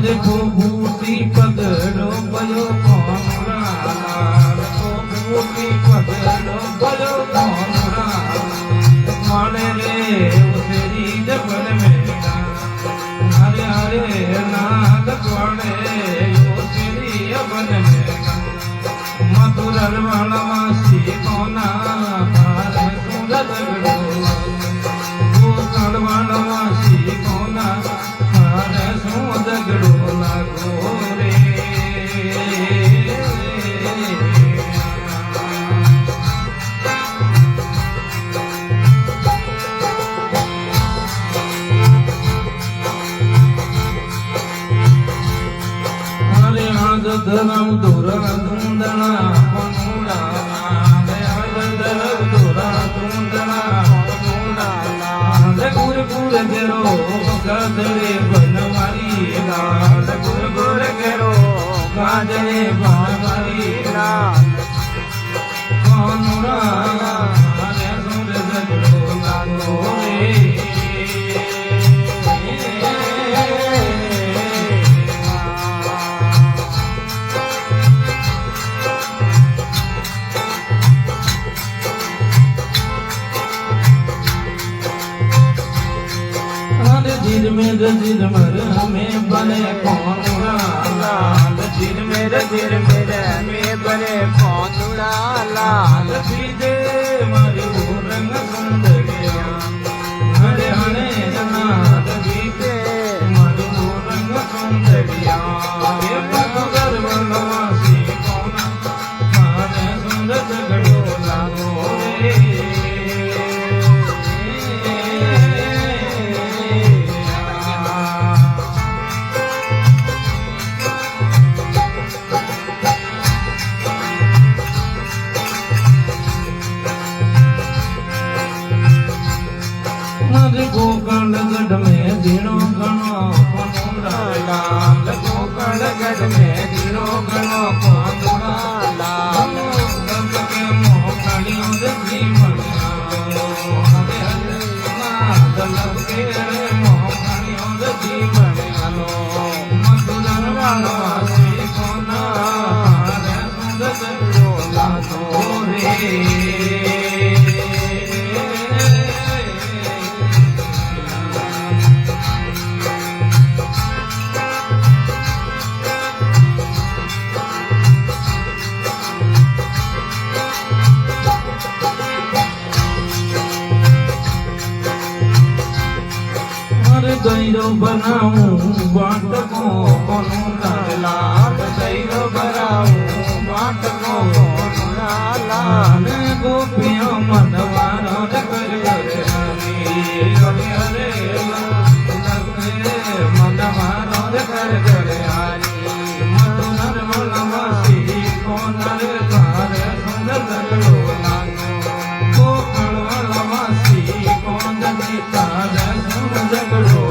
देखो बूटी पगड़ो बयो कौन बूटी पगड़ो बयो कौन माने रे उसेरी जबल में हरे हरे नाद पड़े उसेरी जबल में मधुर वासी कोना तारे सुंदर गड़ो वो कड़वान वासी कोना तारे सुंदर गड़ो लागो रे धरम धुरा धुंधना पनुड़ा धरम धुरा धुंधना पनुड़ा गुर गुर गेरो गदरे बनवारी लाल गुर गुर गेरो गाजरे बनवारी लाल पनुड़ा हरे सुर जगड़ो लागो रे जिरमर में बने कौन लाल जिरमर में बने कौन लाल सीधे मारी रंग सुंदरिया हरे हरे नाद बीते मारी रंग सुंदरिया ये पगड़ बनवासी कौन मारे सुंदर जगड़ो लागो रे गोकर्ण गढ़ में दिनों गणो पनुड़ा लाल गोकर्ण गढ़ में दिनों गणो पनुड़ा लाल गंग के मोह कलियों देखी मनिया हरे हरे नाद लगे रे मोह कलियों देखी मनिया लो मधुर वासी कोना हरे सुंदर जगड़ो लागो रे गैरो बनाऊं बाट को कोनो लाल गैरो बनाऊं बाट को कोनो लाल गोपियों मनवारो कर हरे हरे मनवारो कर हरी मधुर मनवासी कौन तारे सुंदर जगड़ो लागो गोकर्ण मनवासी कौन तारे सुंदर जगड़ो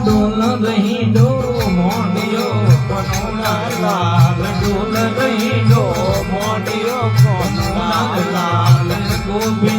डोल रही डो मोडियो पनुड़ा लाल डोल रही डो मोडियो पनुड़ा लाल गोपी